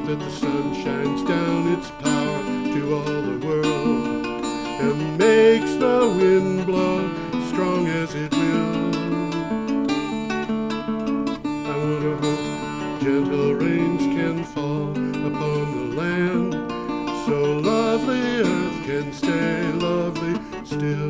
that the sun shines down its power to all the world and makes the wind blow strong as it will. I wonder hope gentle rains can fall upon the land, so lovely earth can stay lovely still.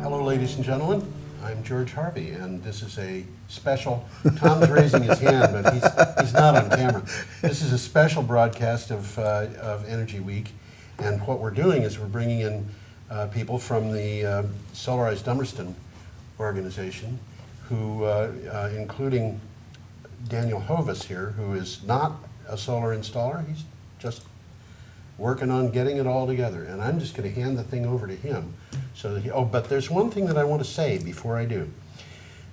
Hello, ladies and gentlemen. I'm George Harvey, and this is a special, Tom's raising his hand, but he's not on camera. This is a special broadcast of Energy Week, and what we're doing is we're bringing in people from the Solarize Dummerston organization, who, including Daniel Hoviss here, who is not a solar installer. He's just working on getting it all together. And I'm just going to hand the thing over to him. So that but there's one thing that I want to say before I do.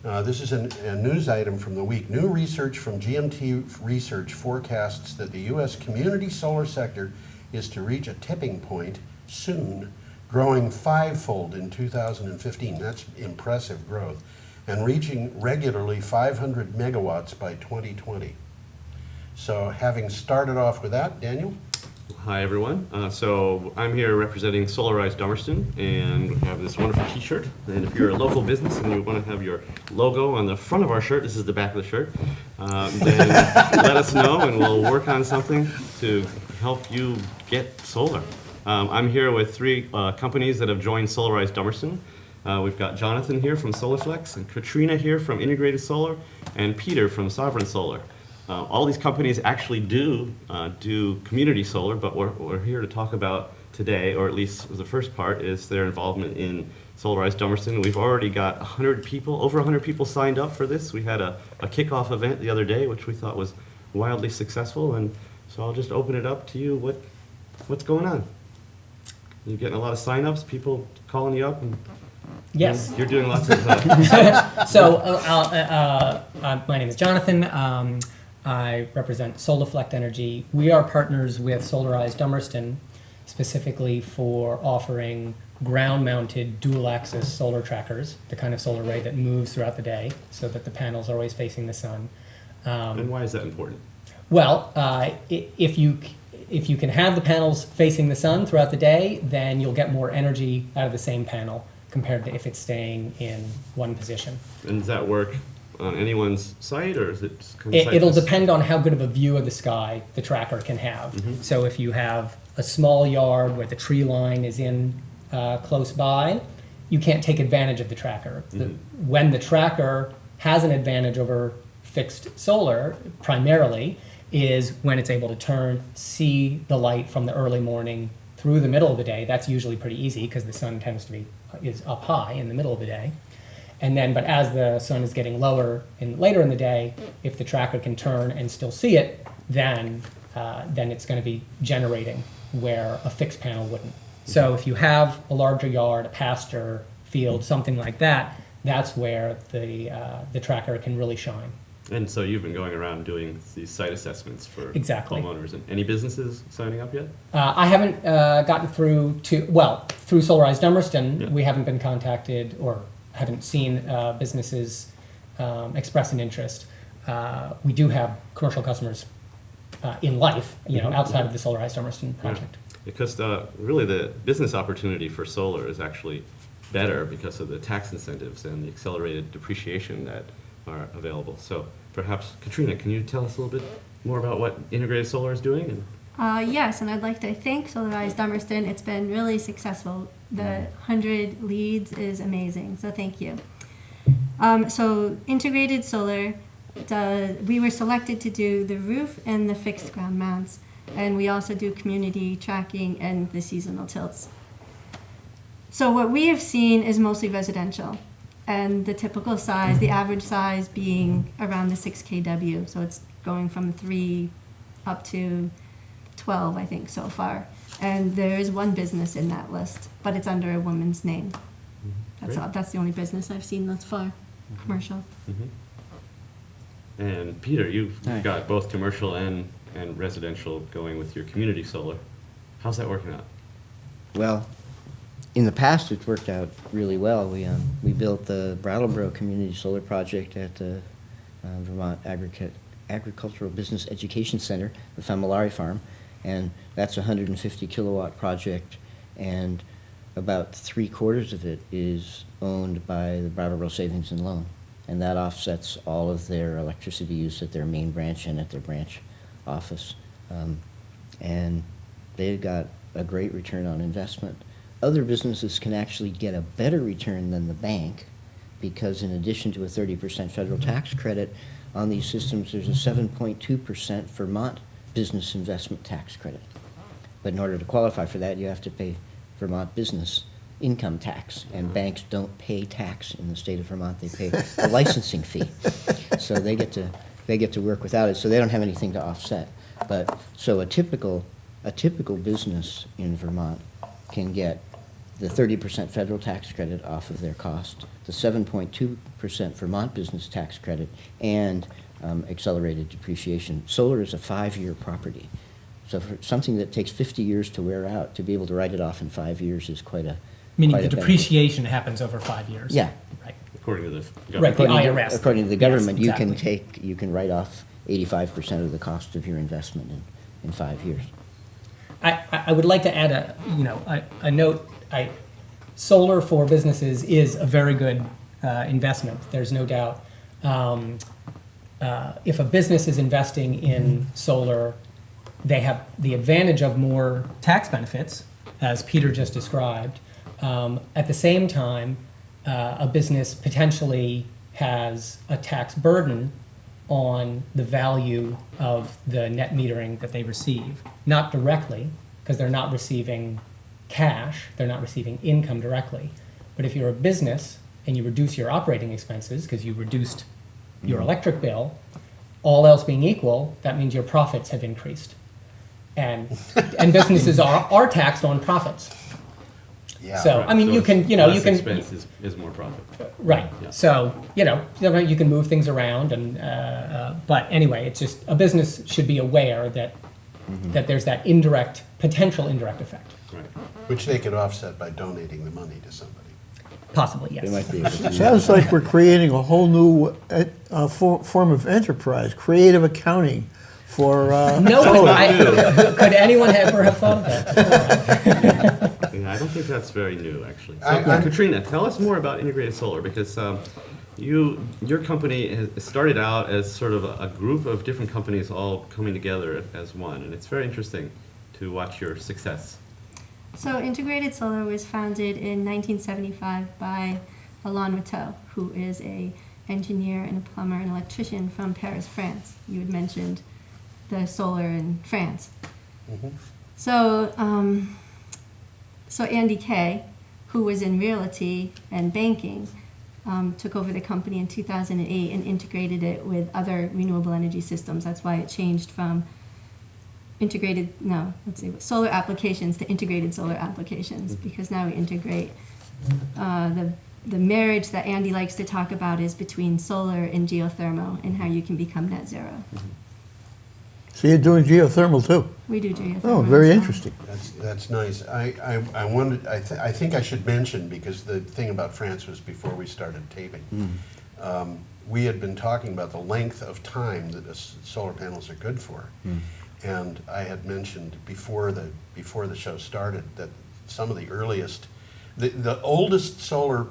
This is a news item from the week. New research from GMT Research forecasts that the U.S. community solar sector is to reach a tipping point soon, growing fivefold in 2015. That's impressive growth. And reaching regularly 500 megawatts by 2020. So having started off with that, Daniel? Hi everyone. So I'm here representing Solarize Dummerston, and we have this wonderful t-shirt. And if you're a local business and you want to have your logo on the front of our shirt, this is the back of the shirt, then let us know and we'll work on something to help you get solar. I'm here with three companies that have joined Solarize Dummerston. We've got Jonathan here from Solaflect, and Katrina here from Integrated Solar, and Peter from Soveren Solar. All these companies actually do community solar, but we're here to talk about today, or at least the first part, is their involvement in Solarize Dummerston. We've already got 100 people, over 100 people signed up for this. We had a kickoff event the other day, which we thought was wildly successful, and so I'll just open it up to you. What's going on? You're getting a lot of sign-ups, people calling you up? And yes. You're doing lots of... My name is Jonathan. I represent Solaflect Energy. We are partners with Solarize Dummerston, specifically for offering ground-mounted dual-axis solar trackers, the kind of solar array that moves throughout the day so that the panels are always facing the sun. And why is that important? Well, if you can have the panels facing the sun throughout the day, then you'll get more energy out of the same panel compared to if it's staying in one position. And does that work on anyone's site, or is it It'll depend on how good of a view of the sky the tracker can have. Mm-hmm. So if you have a small yard where the tree line is in close by, you can't take advantage of the tracker. Mm-hmm. When the tracker has an advantage over fixed solar, primarily, is when it's able to turn, see the light from the early morning through the middle of the day. That's usually pretty easy because the sun is up high in the middle of the day. And then, but as the sun is getting lower and later in the day, if the tracker can turn and still see it, then it's going to be generating where a fixed panel wouldn't. So if you have a larger yard, a pasture, field, something like that, that's where the tracker can really shine. And so you've been going around doing these site assessments for homeowners. And any businesses signing up yet? I haven't gotten through through Solarize Dummerston. Yeah. We haven't been contacted or haven't seen businesses express an interest. We do have commercial customers in life, outside of the Solarize Dummerston project. Yeah. Because really the business opportunity for solar is actually better because of the tax incentives and the accelerated depreciation that are available. So perhaps, Katrina, can you tell us a little bit more about what Integrated Solar is doing? Yes, and I'd like to thank Solarize Dummerston. It's been really successful. The 100 leads is amazing, so thank you. So Integrated Solar, we were selected to do the roof and the fixed ground mounts, and we also do community tracking and the seasonal tilts. So what we have seen is mostly residential, and the typical size, the average size being around the 6 kW, so it's going from 3 up to 12, I think, so far. And there is one business in that list, but it's under a woman's name. That's the only business I've seen thus far, commercial. Mm-hmm. And Peter, you've got both commercial and residential going with your community solar. How's that working out? Well, in the past, it's worked out really well. We built the Brattleboro Community Solar Project at Vermont Agricultural Business Education Center, the Familari Farm, and that's a 150 kilowatt project, and about 3/4 of it is owned by the Brattleboro Savings and Loan, and that offsets all of their electricity use at their main branch and at their branch office. And they've got a great return on investment. Other businesses can actually get a better return than the bank, because in addition to a 30% federal tax credit on these systems, there's a 7.2% Vermont business investment tax credit. But in order to qualify for that, you have to pay Vermont business income tax, and banks don't pay tax in the state of Vermont. They pay a licensing fee. So they get to work without it, so they don't have anything to offset. But so a typical business in Vermont can get the 30% federal tax credit off of their cost, the 7.2% Vermont business tax credit, and accelerated depreciation. Solar is a 5-year property. So for something that takes 50 years to wear out, to be able to write it off in 5 years is quite a Meaning quite the a benefit. depreciation happens over 5 years. Yeah. Right. According to the Right, government. the IRS. According to the government, Yes, you can write off 85% of the cost of your investment in 5 years. I would like to add a note. Solar for businesses is a very good investment. There's no doubt. If a business is investing in solar, they have the advantage of more tax benefits, as Peter just described. At the same time, a business potentially has a tax burden on the value of the net metering that they receive. Not directly, because they're not receiving cash, they're not receiving income directly. But if you're a business and you reduce your operating expenses because you reduced your electric bill, all else being equal, that means your profits have increased. And businesses are taxed on profits. Yeah. So, Right. I mean, So you it's can, less you can, expense is more profit. right. Yeah. So, you can move things around, and but anyway, it's just a business should be aware that there's that potential indirect effect. Right. Which they could offset by donating the money to somebody. Possibly, yes. They might be able to do Sounds like we're creating a whole new form of enterprise, creative accounting for No, solar. could anyone ever have thought of that? Yeah, I don't think that's very new, actually. So, I- Katrina, tell us more about integrated solar, because your company has started out as sort of a group of different companies all coming together as one, and it's very interesting to watch your success. So Integrated Solar was founded in 1975 by Alain Matteau, who is a engineer and a plumber and electrician from Paris, France. You had mentioned the solar in France. So, so Andy Kay, who was in realty and banking, took over the company in 2008 and integrated it with other renewable energy systems. That's why it changed from solar applications to integrated solar applications, because now we integrate the marriage that Andy likes to talk about is between solar and geothermal, and how you can become net zero. So you're doing geothermal too? We do geothermal. Oh, very as well. interesting. That's nice. I wanted, I think I should mention, because the thing about France was before we started taping. We had been talking about the length of time that solar panels are good for. And I had mentioned before the show started that some of the earliest, the oldest solar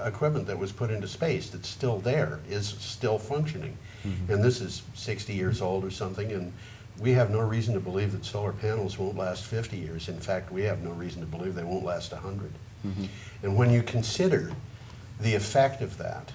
equipment that was put into space that's still there is still functioning. And this is 60 years old or something, and we have no reason to believe that solar panels won't last 50 years. In fact, we have no reason to believe they won't last 100. And when you consider the effect of that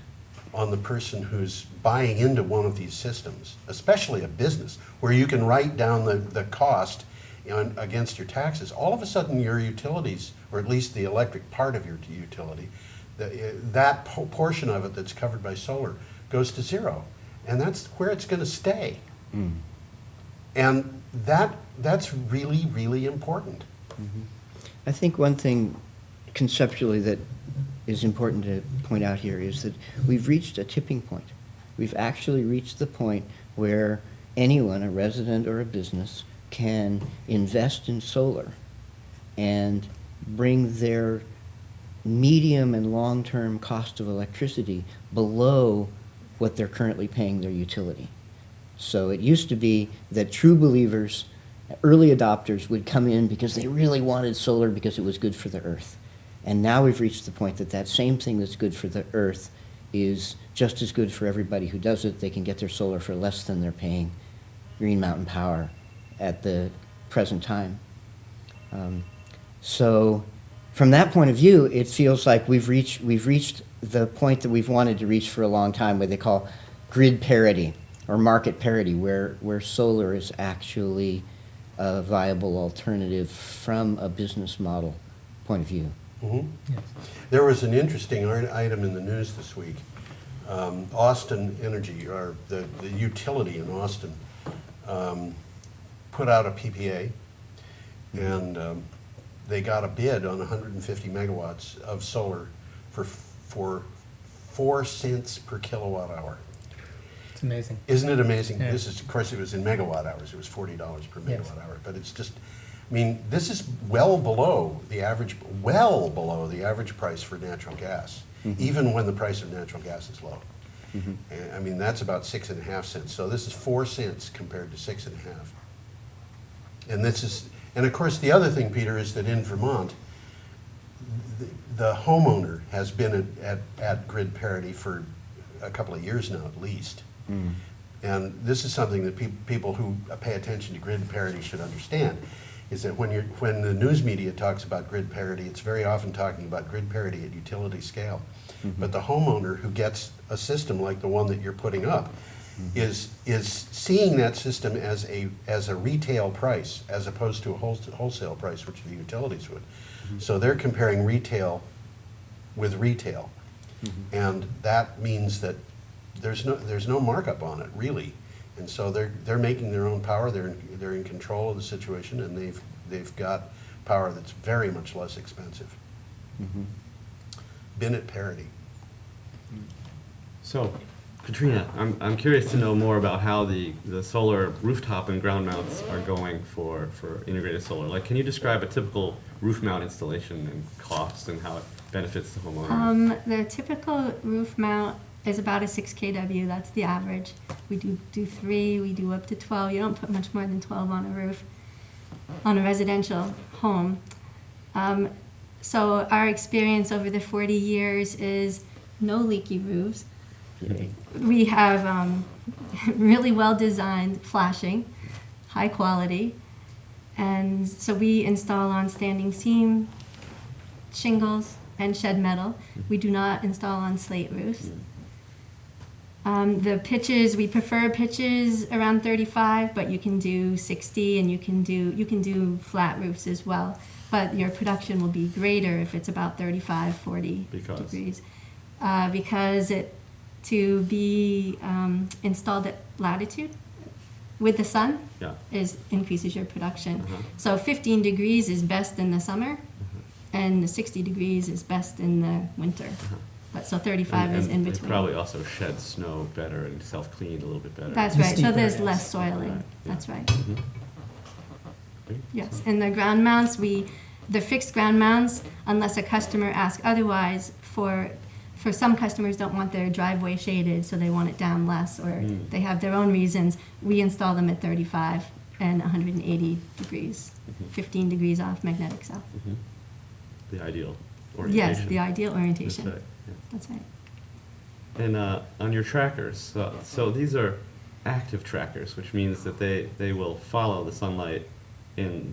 on the person who's buying into one of these systems, especially a business, where you can write down the cost against your taxes, all of a sudden your utilities, or at least the electric part of your utility, that portion of it that's covered by solar goes to zero. And that's where it's going to stay. And that's really, really important. I think one thing conceptually that is important to point out here is that we've reached a tipping point. We've actually reached the point where anyone, a resident or a business, can invest in solar and bring their medium and long-term cost of electricity below what they're currently paying their utility. So it used to be that true believers, early adopters, would come in because they really wanted solar because it was good for the earth. And now we've reached the point that that same thing that's good for the earth is just as good for everybody who does it. They can get their solar for less than they're paying Green Mountain Power at the present time. So from that point of view, it feels like we've reached the point that we've wanted to reach for a long time, where they call grid parity or market parity, where solar is actually a viable alternative from a business model point of view. Mhm. There was an interesting item in the news this week. Austin Energy, or the utility in Austin, put out a PPA, and they got a bid on 150 megawatts of solar for 4 cents per kilowatt hour. It's amazing. Isn't it amazing? Yeah. This is, of course, it was in megawatt hours. It was $40 per Yes. megawatt hour. But it's just, I mean, this is well below the average price for natural gas, even when the price of natural gas is low. And, I mean, that's about 6.5 cents. So this is 4 cents compared to 6.5. And this is, and of course, the other thing, Peter, is that in Vermont, the homeowner has been at grid parity for a couple of years now, at least. And this is something that people who pay attention to grid parity should understand, is that when the news media talks about grid parity, it's very often talking about grid parity at utility scale. But the homeowner who gets a system like the one that you're putting up is seeing that system as a retail price as opposed to a wholesale price, which the utilities would. So they're comparing retail with retail. And that means that there's no markup on it, really. And so they're making their own power. They're in control of the situation, and they've got power that's very much less expensive. Been at parity. So, Katrina, I'm curious to know more about how the solar rooftop and ground mounts are going for integrated solar. Like, can you describe a typical roof mount installation and cost and how it benefits the homeowner? The typical roof mount is about a 6 kW. That's the average. We do 3, we do up to 12. You don't put much more than 12 on a roof, on a residential home. So our experience over the 40 years is no leaky roofs. We have really well-designed flashing, high quality, and so we install on standing seam shingles and shed metal. We do not install on slate roofs. The pitches, we prefer pitches around 35, but you can do 60, and you can do flat roofs as well. But your production will be greater if it's about 35, 40 degrees. Because to be installed at latitude with the sun increases your production. So 15 degrees is best in the summer, and the 60 degrees is best in the winter. But so 35 is in between. It probably also sheds snow better and self-clean a little bit better. That's right. So there's less soiling. Right. That's right. Yes, and the ground mounts, the fixed ground mounts, unless a customer asks otherwise, for some customers don't want their driveway shaded, so they want it down less, or they have their own reasons. We install them at 35 and 180 degrees, 15 degrees off magnetic south. The ideal orientation. Yes, the ideal orientation. That's right. Yeah. That's right. And on your trackers, so these are active trackers, which means that they will follow the sunlight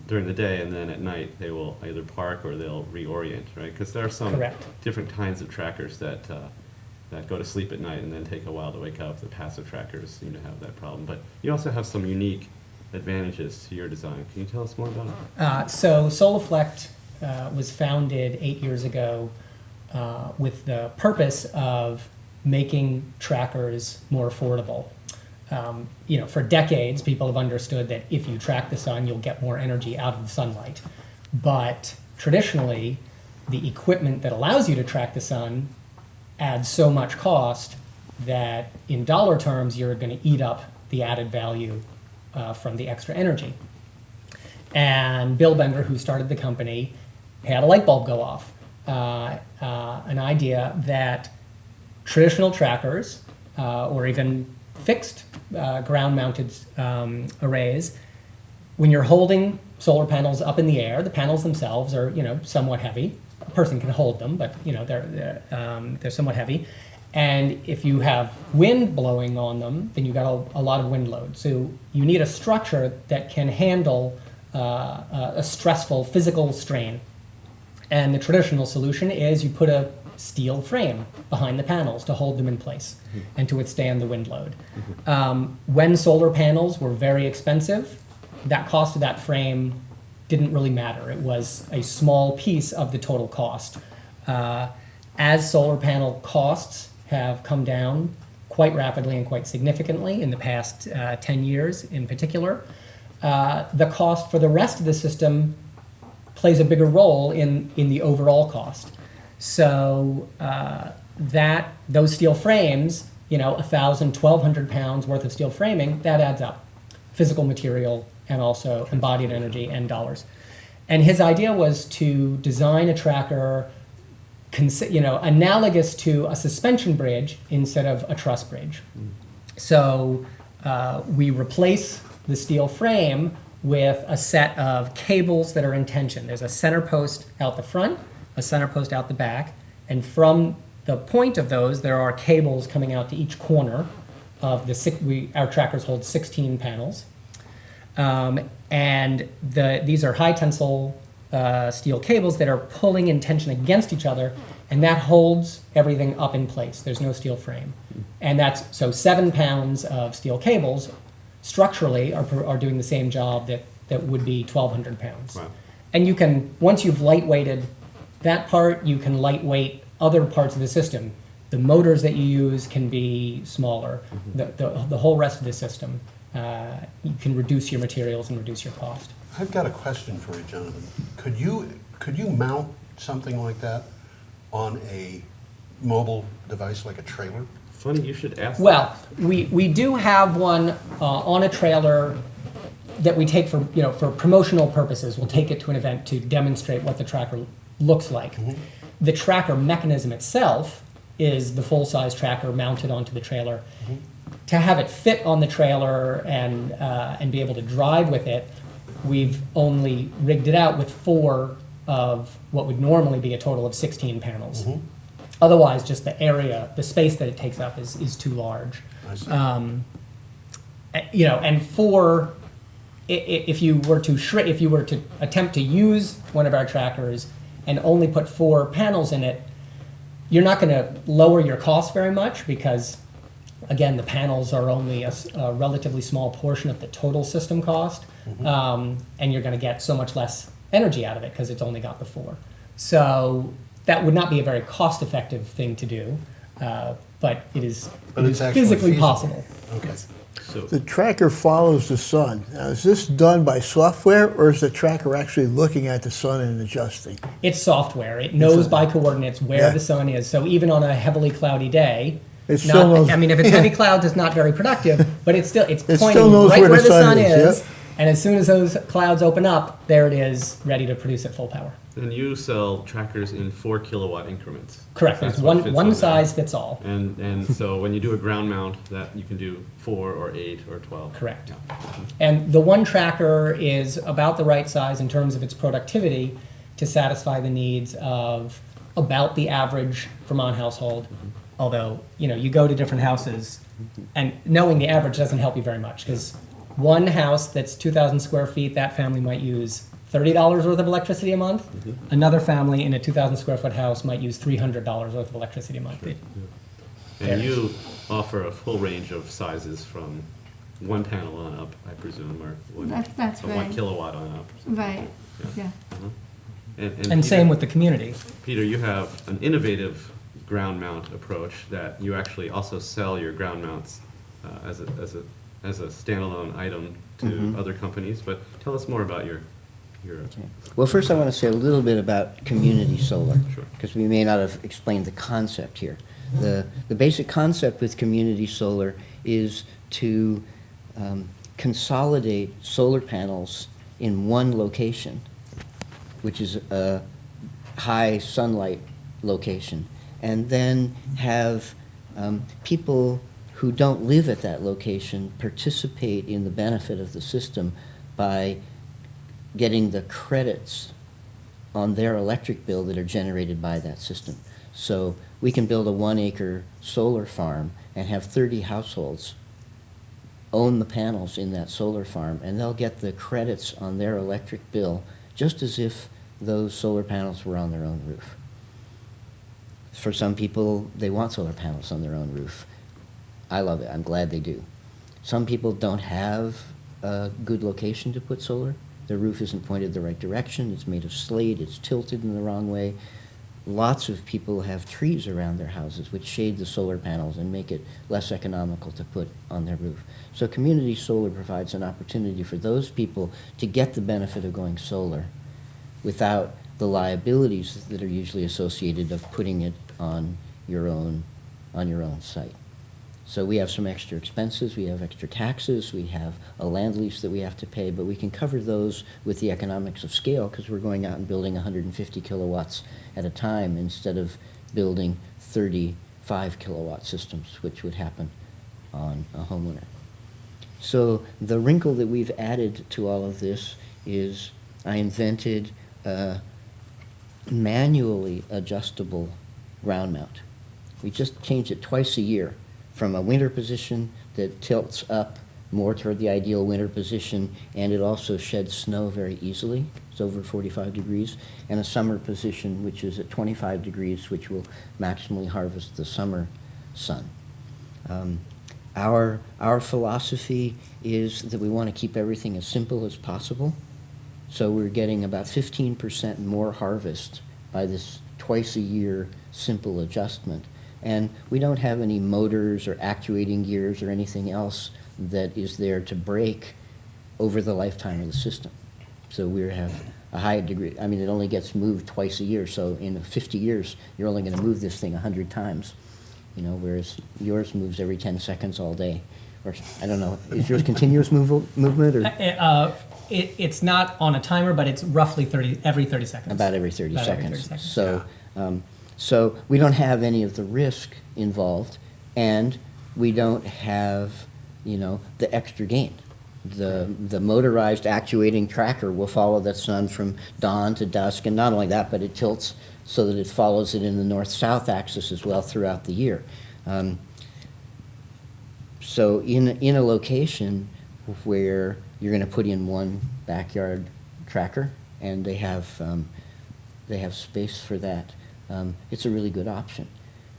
during the day, and then at night they will either park or they'll reorient, right? Because there are some Correct. different kinds of trackers that go to sleep at night and then take a while to wake up. The passive trackers seem to have that problem, but you also have some unique advantages to your design. Can you tell us more about it? So Solaflect was founded 8 years ago with the purpose of making trackers more affordable. For decades, people have understood that if you track the sun, you'll get more energy out of the sunlight. But traditionally, the equipment that allows you to track the sun adds so much cost that in dollar terms, you're going to eat up the added value from the extra energy. And Bill Bender, who started the company, had a light bulb go off. An idea that traditional trackers or even fixed ground-mounted arrays, when you're holding solar panels up in the air, the panels themselves are, somewhat heavy. A person can hold them, but they're somewhat heavy. And if you have wind blowing on them, then you've got a lot of wind load. So you need a structure that can handle a stressful physical strain. And the traditional solution is you put a steel frame behind the panels to hold them in place and to withstand the wind load. When solar panels were very expensive, that cost of that frame didn't really matter. It was a small piece of the total cost. As solar panel costs have come down quite rapidly and quite significantly in the past 10 years in particular, the cost for the rest of the system plays a bigger role in the overall cost. So those steel frames, 1,000, 1,200 pounds worth of steel framing, that adds up. Physical material and also embodied energy and dollars. And his idea was to design a tracker analogous to a suspension bridge instead of a truss bridge. So we replace the steel frame with a set of cables that are in tension. There's a center post out the front, a center post out the back, and from the point of those, there are cables coming out to each corner of our trackers hold 16 panels. And these are high tensile steel cables that are pulling in tension against each other, and that holds everything up in place. There's no steel frame. And so 7 pounds of steel cables structurally are doing the same job that would be 1,200 pounds. Wow. And you can, once you've lightweighted that part, you can lightweight other parts of the system. The motors that you use can be smaller. The whole rest of the system, you can reduce your materials and reduce your cost. I've got a question for you, Jonathan. Could you mount something like that on a mobile device like a trailer? Funny you should ask. Well, we do have one on a trailer that we take for promotional purposes. We'll take it to an event to demonstrate what the tracker looks like. The tracker mechanism itself is the full-size tracker mounted onto the trailer. To have it fit on the trailer and be able to drive with it, we've only rigged it out with 4 of what would normally be a total of 16 panels. Otherwise, just the area, the space that it takes up is too large. I see. And 4, if you were to attempt to use one of our trackers and only put 4 panels in it, you're not going to lower your cost very much because, again, the panels are only a relatively small portion of the total system cost, and you're going to get so much less energy out of it because it's only got the 4. So that would not be a very cost-effective thing to do, but it's actually physically feasible. possible. Okay. So The tracker follows the sun. Now, is this done by software, or is the tracker actually looking at the sun and adjusting? It's software. It knows by coordinates where Yeah. the sun is. So even on a heavily cloudy day, It still knows. I mean, if it's heavy clouds, it's not very productive, but it's It pointing still knows right where where the the sun sun is, is. yep. And as soon as those clouds open up, there it is, ready to produce at full power. and you sell trackers in 4 kilowatt increments. Correct. That's There's what fits one on size there. fits all. And so when you do a ground mount, that you can do 4 or 8 or 12. Correct. Yeah. And the one tracker is about the right size in terms of its productivity to satisfy the needs of about the average Vermont household. Although, you go to different houses, and knowing the average doesn't help you very much, because one house that's 2,000 square feet, that family might use $30 worth of electricity a month. Another family in a 2,000 square foot house might use $300 worth of electricity a month. And you offer a full range of sizes from 1 panel on up, I presume, or That's from 1 right. kilowatt on up. Right, Yeah. yeah. And same Peter- with the community. Peter, you have an innovative ground mount approach that you actually also sell your ground mounts as a standalone item to other companies. But tell us more about your Well, first I want to say a little bit about community solar, Sure. because we may not have explained the concept here. The basic concept with community solar is to consolidate solar panels in one location, which is a high sunlight location, and then have people who don't live at that location participate in the benefit of the system by getting the credits on their electric bill that are generated by that system. So we can build a 1-acre solar farm and have 30 households own the panels in that solar farm, and they'll get the credits on their electric bill just as if those solar panels were on their own roof. For some people, they want solar panels on their own roof. I love it. I'm glad they do. Some people don't have a good location to put solar. Their roof isn't pointed the right direction. It's made of slate. It's tilted in the wrong way. Lots of people have trees around their houses which shade the solar panels and make it less economical to put on their roof. So community solar provides an opportunity for those people to get the benefit of going solar without the liabilities that are usually associated of putting it on your own site. So we have some extra expenses, we have extra taxes, we have a land lease that we have to pay, but we can cover those with the economics of scale because we're going out and building 150 kilowatts at a time instead of building 35 kilowatt systems, which would happen on a homeowner. So the wrinkle that we've added to all of this is I invented a manually adjustable ground mount. We just change it twice a year from a winter position that tilts up more toward the ideal winter position, and it also sheds snow very easily. It's over 45 degrees, and a summer position which is at 25 degrees, which will maximally harvest the summer sun. Our philosophy is that we want to keep everything as simple as possible. So we're getting about 15% more harvest by this twice a year simple adjustment. And we don't have any motors or actuating gears or anything else that is there to break over the lifetime of the system. So we have a high degree, I mean, it only gets moved twice a year. So in 50 years, you're only going to move this thing 100 times, you know, whereas yours moves every 10 seconds all day. Or, I don't know, is yours continuous movement or? It's not on a timer, but it's roughly every 30 seconds. About every 30 About every seconds. 30 seconds. So, so we don't have any of the risk involved, and we don't have, you know, the extra gain. The motorized actuating tracker will follow the sun from dawn to dusk, and not only that, but it tilts so that it follows it in the north-south axis as well throughout the year. So in a location where you're going to put in one backyard tracker, and they have space for that, it's a really good option.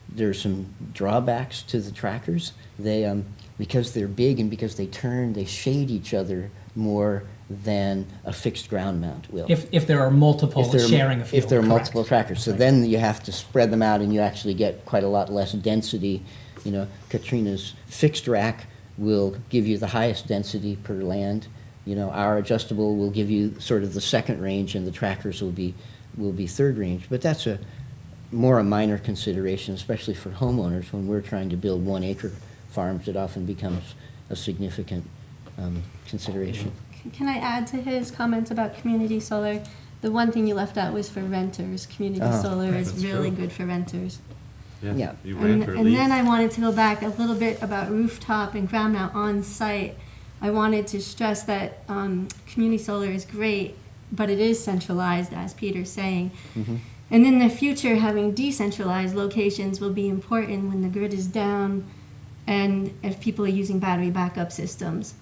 There's some drawbacks to the trackers. They, because they're big and because they turn, they shade each other more than a fixed ground mount will. If there are multiple sharing a field. If there are correct. multiple trackers. So then you have to spread them out and you actually get quite a lot less density. You know, Katrina's fixed rack will give you the highest density per land. You know, our adjustable will give you sort of the second range, and the trackers will be third range. But that's a minor consideration, especially for homeowners. When we're trying to build 1-acre farms, it often becomes a significant consideration. Can I add to his comments about community solar? The one thing you left out was for renters. Community solar is that's really true. good for renters. Yeah. You rent or And lease. then I wanted to go back a little bit about rooftop and ground mount on site. I wanted to stress that community solar is great, but it is centralized, as Peter's saying. Mm-hmm. And in the future, having decentralized locations will be important when the grid is down and if people are using battery backup systems.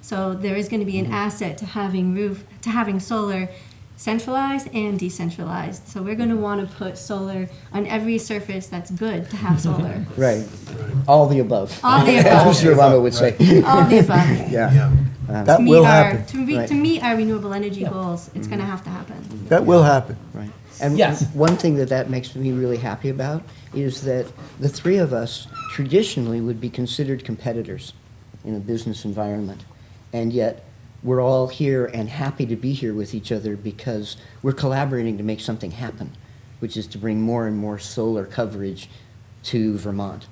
So there is going to be an asset to having solar centralized and decentralized. So we're going to want to put solar on every surface that's good to have solar. Right. All the above. All the As above. Mr. Obama would say. All the above. Yeah. That will happen. Right. To meet our renewable energy goals, it's going to have to happen. That will happen. Right. And Yes. one thing that makes me really happy about is that the three of us traditionally would be considered competitors in a business environment. And yet we're all here and happy to be here with each other because we're collaborating to make something happen, which is to bring more and more solar coverage to Vermont.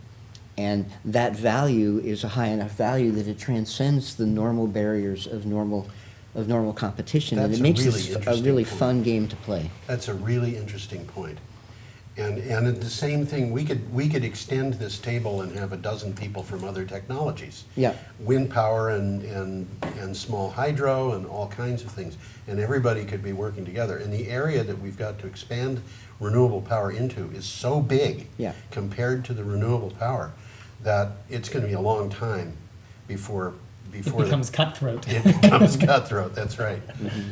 And that value is a high enough value that it transcends the normal barriers of normal competition. That's and it a makes really this a interesting really point. fun game to play. That's a really interesting point. And the same thing, we could extend this table and have a dozen people from other technologies. Yeah. Wind power and small hydro and all kinds of things. And everybody could be working together. And the area that we've got to expand renewable power into is so big Yeah. compared to the renewable power that it's going to be a long time before It becomes cutthroat. it becomes cutthroat. That's right.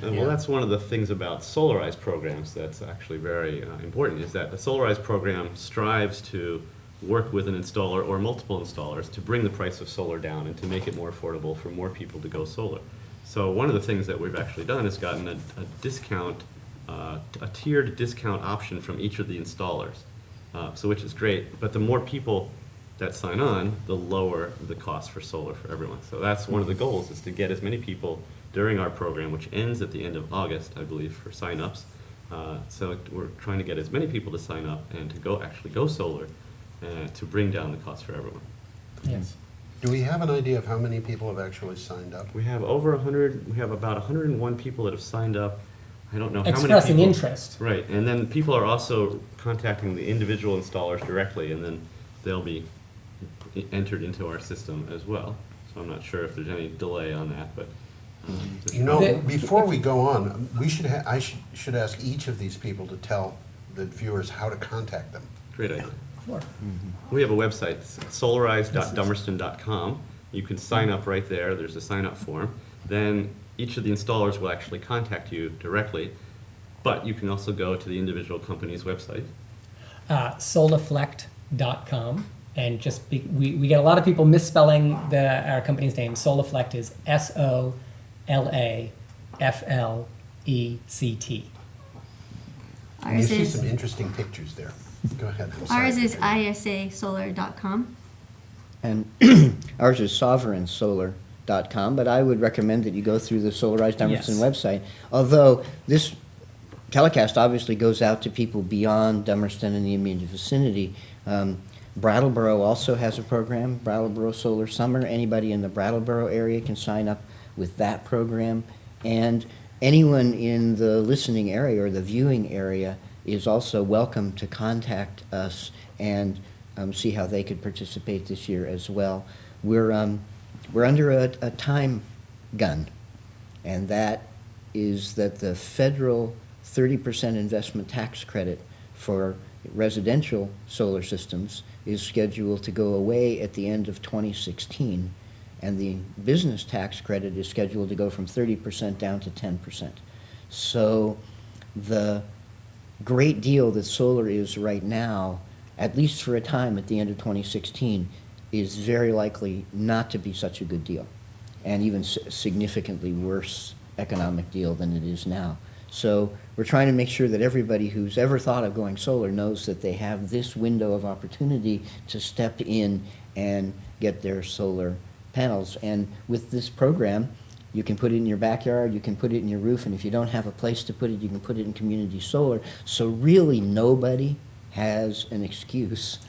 And well, that's one of the things about Solarize programs that's actually very important, is that the Solarize program strives to work with an installer or multiple installers to bring the price of solar down and to make it more affordable for more people to go solar. So one of the things that we've actually done is gotten a discount, a tiered discount option from each of the installers, so which is great. But the more people that sign on, the lower the cost for solar for everyone. So that's one of the goals, is to get as many people during our program, which ends at the end of August, I believe, for signups. So we're trying to get as many people to sign up and to actually go solar, to bring down the cost for everyone. Yes. Do we have an idea of how many people have actually signed up? We have over 100, we have about 101 people that have signed up. I don't know how many people. Expressing interest. Right, and then people are also contacting the individual installers directly, and then they'll be entered into our system as well. So I'm not sure if there's any delay on that, but. You know, The- before we go on, I should ask each of these people to tell the viewers how to contact them. Great idea. Sure. We have a website, solarize.dummerston.com. You can sign up right there. There's a sign up form. Then each of the installers will actually contact you directly, but you can also go to the individual company's website. Solaflect.com. And we get a lot of people misspelling our company's name. Solaflect is SOLAFLECT. And you Ours see is some interesting pictures there. Go ahead. I'm sorry. ours is isasolar.com. And ours is sovereignsolar.com, but I would recommend that you go through the Solarize Dummerston Yes. website. Although this telecast obviously goes out to people beyond Dummerston and the immediate vicinity. Brattleboro also has a program, Brattleboro Solar Summer. Anybody in the Brattleboro area can sign up with that program. And anyone in the listening area or the viewing area is also welcome to contact us and see how they could participate this year as well. We're under a time gun, and that is that the federal 30% investment tax credit for residential solar systems is scheduled to go away at the end of 2016, and the business tax credit is scheduled to go from 30% down to 10%. So the great deal that solar is right now, at least for a time at the end of 2016, is very likely not to be such a good deal, and even significantly worse economic deal than it is now. So we're trying to make sure that everybody who's ever thought of going solar knows that they have this window of opportunity to step in and get their solar panels. And with this program, you can put it in your backyard, you can put it in your roof, and if you don't have a place to put it, you can put it in community solar. So really nobody has an excuse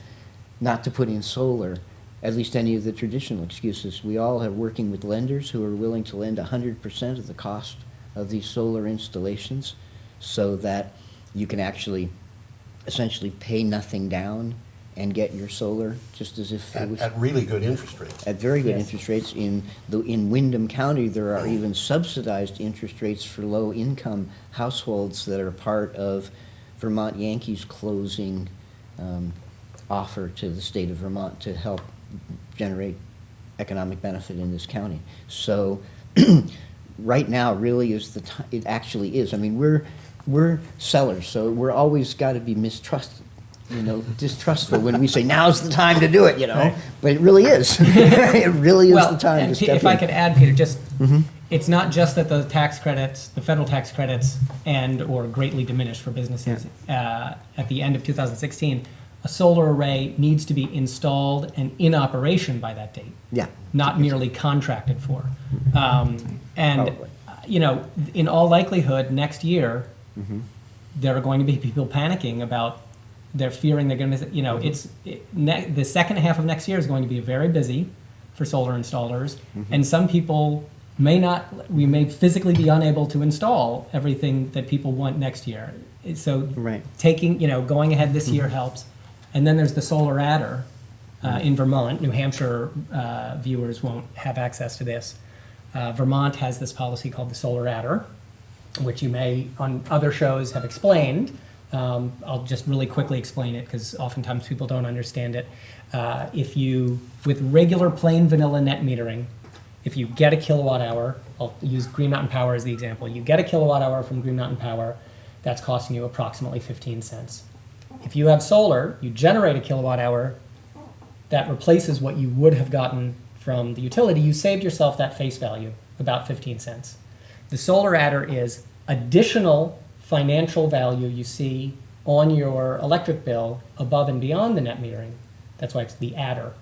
not to put in solar, at least any of the traditional excuses. We all are working with lenders who are willing to lend 100% of the cost of these solar installations, so that you can actually essentially pay nothing down and get your solar just as if it was At really good interest rates. at very good Yes. interest rates. In Windham County, there are even subsidized interest rates for low-income households that are part of Vermont Yankees closing offer to the state of Vermont to help generate economic benefit in this county. So right now really is the time. It actually is. I mean, we're sellers, so we're always got to be distrustful when we say now's the time to do it, Right. But it really is. It really is the time and to step if I in. could add, Peter, just it's not just that the tax credits, the federal tax credits, or greatly diminished for businesses at the end of 2016. A solar array needs to be installed and in operation by that date. Yeah. Not merely contracted for. And, Probably. in all likelihood, next year, there are going to be people panicking about, they're fearing they're going to miss it. The second half of next year is going to be very busy for solar installers, and some people we may physically be unable to install everything that people want next year. So Right. going ahead this year helps. And then there's the solar adder in Vermont. New Hampshire viewers won't have access to this. Vermont has this policy called the solar adder, which you may on other shows have explained. I'll just really quickly explain it because oftentimes people don't understand it. With regular plain vanilla net metering, if you get a kilowatt hour, I'll use Green Mountain Power as the example. You get a kilowatt hour from Green Mountain Power, that's costing you approximately 15 cents. If you have solar, you generate a kilowatt hour, that replaces what you would have gotten from the utility. You saved yourself that face value, about 15 cents. The solar adder is additional financial value you see on your electric bill above and beyond the net metering. That's why it's the adder.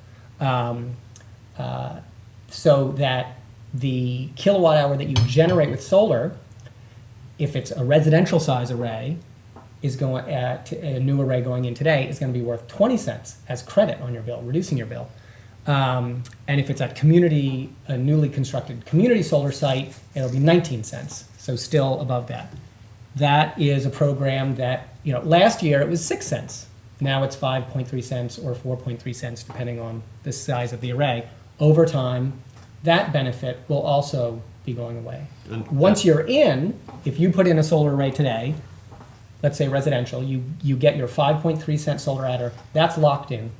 So that the kilowatt hour that you generate with solar, if it's a residential size array, is going a new array going in today is going to be worth 20 cents as credit on your bill, reducing your bill. And if it's a newly constructed community solar site, it'll be 19 cents. So still above that. That is a program that, last year it was 6 cents. Now it's 5.3 cents or 4.3 cents, depending on the size of the array. Over time, that benefit will also be going away. Once you're in, if you put in a solar array today, let's say residential, you get your 5.3 cent solar adder, that's locked in,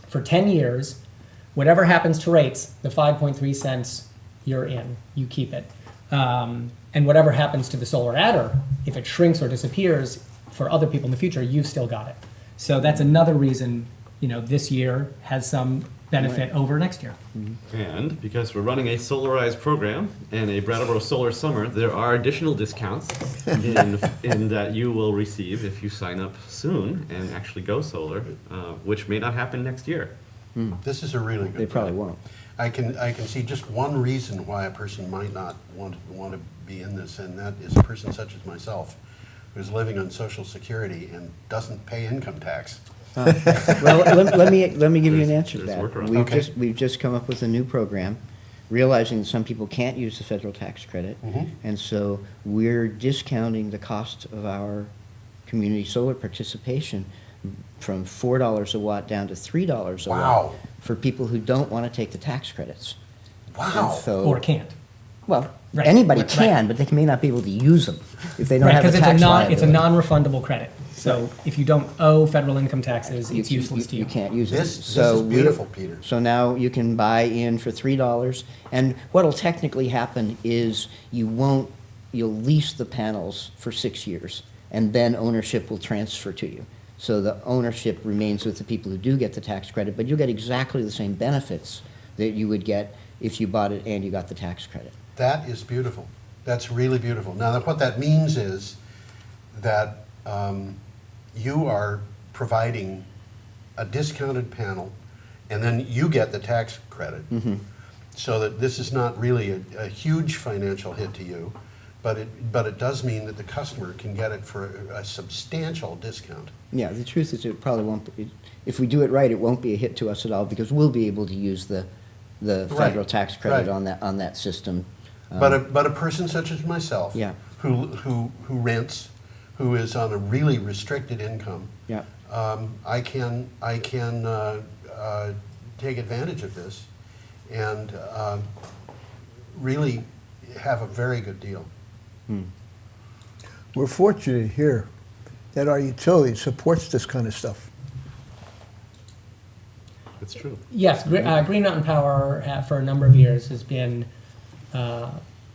for 10 years. Whatever happens to rates, the 5.3 cents, you're in, you keep it. And whatever happens to the solar adder, if it shrinks or disappears for other people in the future, you've still got it. So that's another reason, this year has some benefit over next year. And because we're running a Solarize program and a Brattleboro Solar Summer, there are additional discounts in that you will receive if you sign up soon and actually go solar, which may not happen next year. This is a really good They probably point. won't. I can see just one reason why a person might not want to be in this, and that is a person such as myself, who's living on Social Security and doesn't pay income tax. Well, let me give you an answer to There's that. workaround. Okay. We've just come up with a new program, realizing that some people can't use the federal tax credit, and so we're discounting the cost of our community solar participation from $4 a watt down to $3 a Wow. watt for people who don't want to take the tax credits. Wow. And so, Or can't. well, Right. anybody Right. can, but they may not be able to use them if they don't Right, have a because tax it's liability. a non-refundable credit. So if you don't owe federal income taxes, it's useless to you. You can't use it. This is beautiful, Peter. So now you can buy in for $3, and what'll technically happen is you'll lease the panels for 6 years, and then ownership will transfer to you. So the ownership remains with the people who do get the tax credit, but you'll get exactly the same benefits that you would get if you bought it and you got the tax credit. That is beautiful. That's really beautiful. Now, what that means is that you are providing a discounted panel, and then you get the tax credit. So that this is not really a huge financial hit to you, but it does mean that the customer can get it for a substantial discount. Yeah, the truth is it probably won't be, if we do it right, it won't be a hit to us at all because we'll be able to use the federal tax credit right. on that system. But a person such as myself, Yeah. who rents, who is on a really restricted income, Yeah. I can take advantage of this and really have a very good deal. We're fortunate here that our utility supports this kind of stuff. That's true. Yes, Green Mountain Power for a number of years has been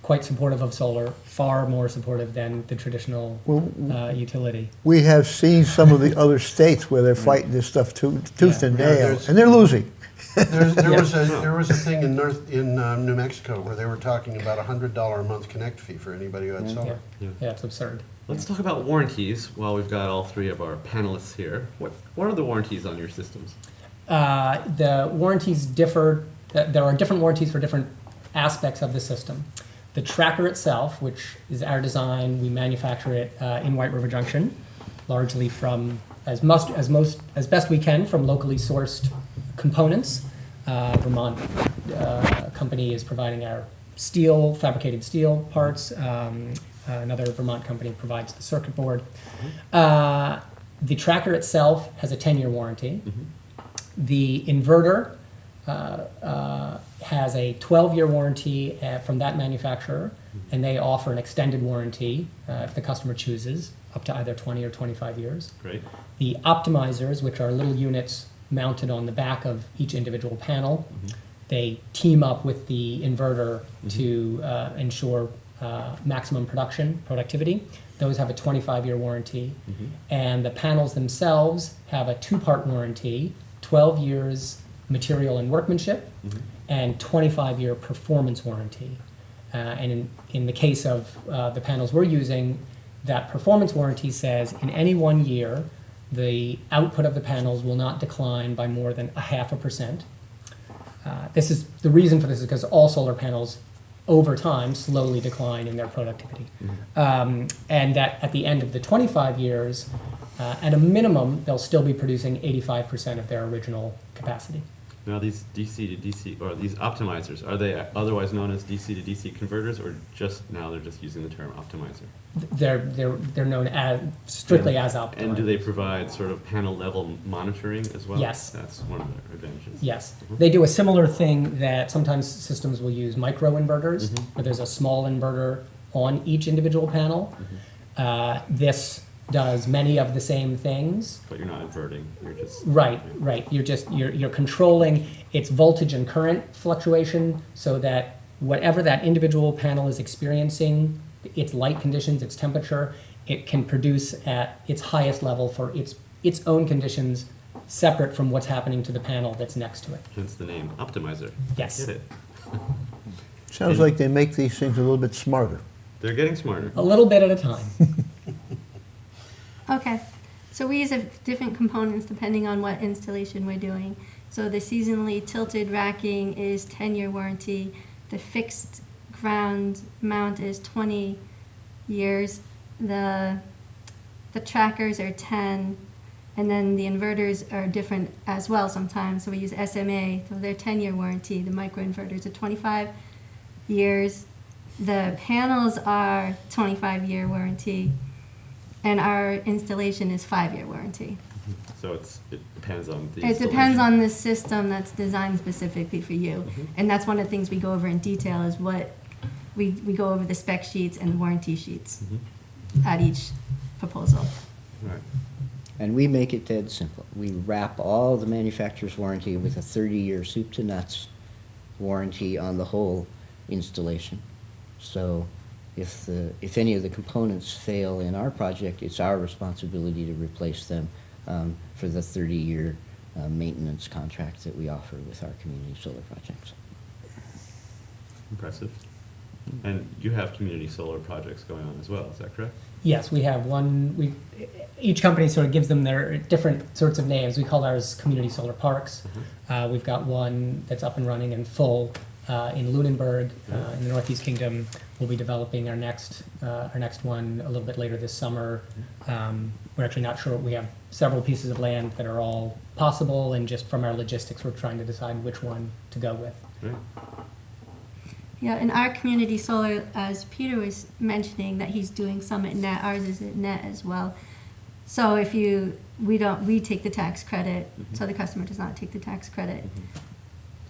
quite supportive of solar, far more supportive than the traditional utility. We have seen some of the other states where they're fighting this stuff tooth and Yeah, nail, there's- and they're losing. There was a thing in New Mexico where they were talking about $100 a month connect fee for anybody who had Yeah, solar. yeah, it's absurd. Let's talk about warranties while we've got all three of our panelists here. What are the warranties on your systems? The warranties differ. There are different warranties for different aspects of the system. The tracker itself, which is our design, we manufacture it in White River Junction, largely from as best we can from locally sourced components. Vermont company is providing our steel, fabricated steel parts. Another Vermont company provides the circuit board. The tracker itself has a 10-year warranty. The inverter has a 12-year warranty from that manufacturer, and they offer an extended warranty if the customer chooses, up to either 20 or 25 years. Great. The optimizers, which are little units mounted on the back of each individual panel, they team up with the inverter to ensure maximum productivity. Those have a 25-year warranty. And the panels themselves have a 2-part warranty, 12 years material and workmanship, and 25-year performance warranty. And in the case of the panels we're using, that performance warranty says in any 1 year, the output of the panels will not decline by more than 0.5%. This is the reason for this is because all solar panels over time slowly decline in their productivity. And that at the end of the 25 years, at a minimum, they'll still be producing 85% of their original capacity. Now, these DC to DC, or these optimizers, are they otherwise known as DC to DC converters, or just now they're just using the term optimizer? They're known as strictly as optimizers. And do they provide sort of panel level monitoring as well? Yes. That's one of their advantages. Yes. They do a similar thing that sometimes systems will use microinverters, where there's a small inverter on each individual panel. This does many of the same things. But you're not inverting, you're just... Right. You're controlling its voltage and current fluctuation so that whatever that individual panel is experiencing, its light conditions, its temperature, it can produce at its highest level for its own conditions, separate from what's happening to the panel that's next to it. Hence the name optimizer. Yes. Get it? Sounds like they make these things a little bit smarter. They're getting smarter. A little bit at a time. Okay, so we use different components depending on what installation we're doing. So the seasonally tilted racking is 10-year warranty. The fixed ground mount is 20 years. The trackers are 10, and then the inverters are different as well sometimes. So we use SMA, so they're 10-year warranty. The microinverters are 25 years. The panels are 25-year warranty. And our installation is 5-year warranty. So it depends on the It depends on the system that's designed specifically for you. And that's one of the things we go over in detail is what we go over the spec sheets and the warranty sheets at each proposal. Right. And we make it dead simple. We wrap all the manufacturer's warranty with a 30-year soup to nuts warranty on the whole installation. So if any of the components fail in our project, it's our responsibility to replace them for the 30-year maintenance contract that we offer with our community solar projects. Impressive. And you have community solar projects going on as well, is that correct? Yes, we have one. Each company sort of gives them their different sorts of names. We call ours community solar parks. We've got one that's up and running and full in Lunenburg in the Northeast Kingdom. We'll be developing our next one a little bit later this summer. We're actually not sure. We have several pieces of land that are all possible, and just from our logistics, we're trying to decide which one to go with. Right. Yeah, in our community solar, as Peter was mentioning, that he's doing some at net, ours is at net as well. So if we take the tax credit, so the customer does not take the tax credit.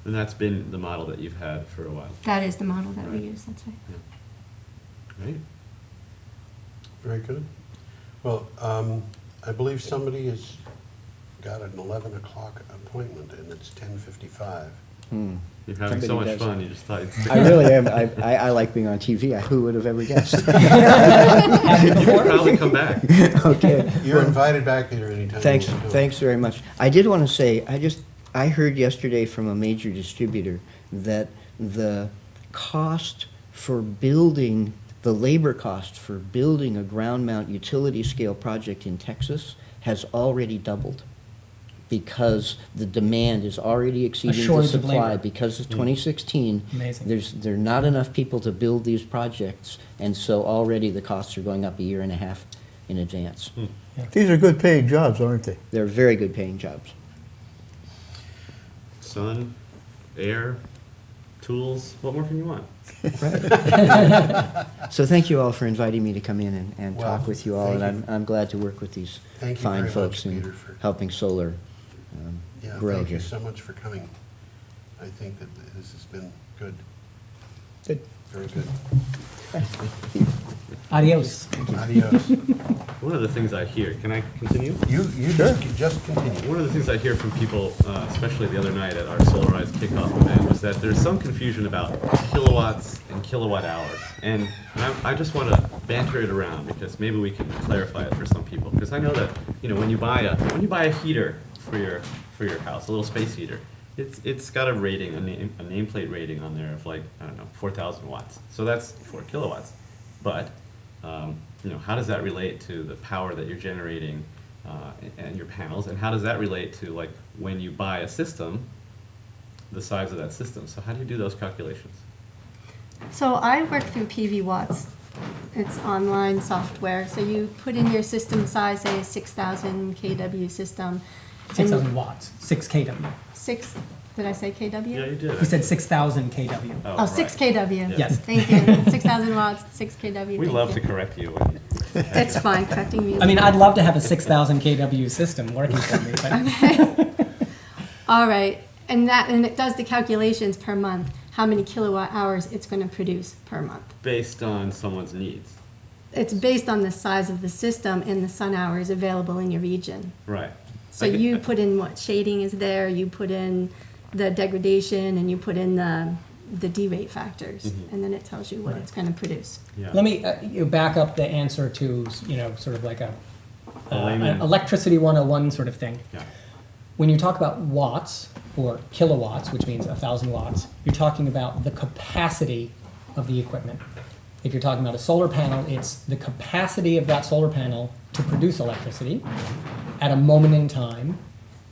And that's been the model that you've had for a while. That is the model that we Right. use, that's right. Yeah. Great. Very good. Well, I believe somebody has got an 11 o'clock appointment, and it's 10:55. You're having so much Somebody does. fun, you just thought you'd stick I really am. I like being on TV. Who would have ever guessed? You could probably come back. Okay. You're invited back, Peter, anytime. Thanks, you want to. thanks very much. I did want to say, I heard yesterday from a major distributor that the cost for building, the labor cost for building a ground mount utility scale project in Texas has already doubled because the demand is already exceeding the shortage of supply. labor. Because of 2016, Amazing. there are not enough people to build these projects, and so already the costs are going up 1.5 years in advance. These are good paying jobs, aren't they? They're very good paying jobs. Sun, air, tools. What more can you want? So thank you all for inviting me to come in and Well, talk with you all, thank and you. I'm glad to work with these Thank you fine very folks much, in Peter, for- helping solar Yeah, grow thank here. you so much for coming. I think that this has been good, Good. very good. Adios. Adios. One of the things I hear, can I continue? You just continue. One of the things I hear from people, especially the other night at our Solarize kickoff event, was that there's some confusion about kilowatts and kilowatt hours. And I just want to banter it around because maybe we can clarify it for some people. Because I know that, you know, when you buy a heater for your house, a little space heater, it's got a rating, a nameplate rating on there of like, I don't know, 4,000 watts. So that's 4 kilowatts. But you know, how does that relate to the power that you're generating and your panels, and how does that relate to like when you buy a system, the size of that system? So how do you do those calculations? So I work through PV Watts. It's online software. So you put in your system size, say a 6,000 kW system. 6,000 watts, 6 kW. Did I say kW? Yeah, you did. He said 6,000 kW. Oh, right. 6 kW. Yes. Thank you. 6,000 watts, 6 kW. We thank love you. to correct you. It's fine, correcting me. I mean, I'd love to have a 6,000 kW system working for me, but All right, and it does the calculations per month, how many kilowatt hours it's going to produce per month. Based on someone's needs. It's based on the size of the system and the sun hours available in your region. Right. So I get- you put in what shading is there, you put in the degradation, and you put in the D-rate factors, and then it tells you what it's going to produce. Yeah. let me you back up the answer to, you know, sort of like A layman. an electricity 101 sort of thing. Yeah. When you talk about watts or kilowatts, which means 1,000 watts, you're talking about the capacity of the equipment. If you're talking about a solar panel, it's the capacity of that solar panel to produce electricity at a moment in time,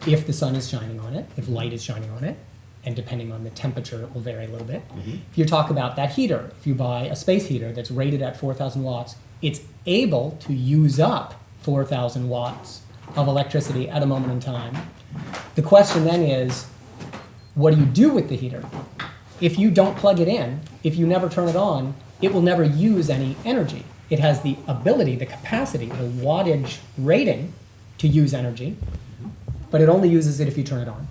if the sun is shining on it, if light is shining on it, and depending on the temperature, it will vary a little bit. If you talk about that heater, if you buy a space heater that's rated at 4,000 watts, it's able to use up 4,000 watts of electricity at a moment in time. The question then is, what do you do with the heater? If you don't plug it in, if you never turn it on, it will never use any energy. It has the ability, the capacity, the wattage rating to use energy, but it only uses it if you turn it on.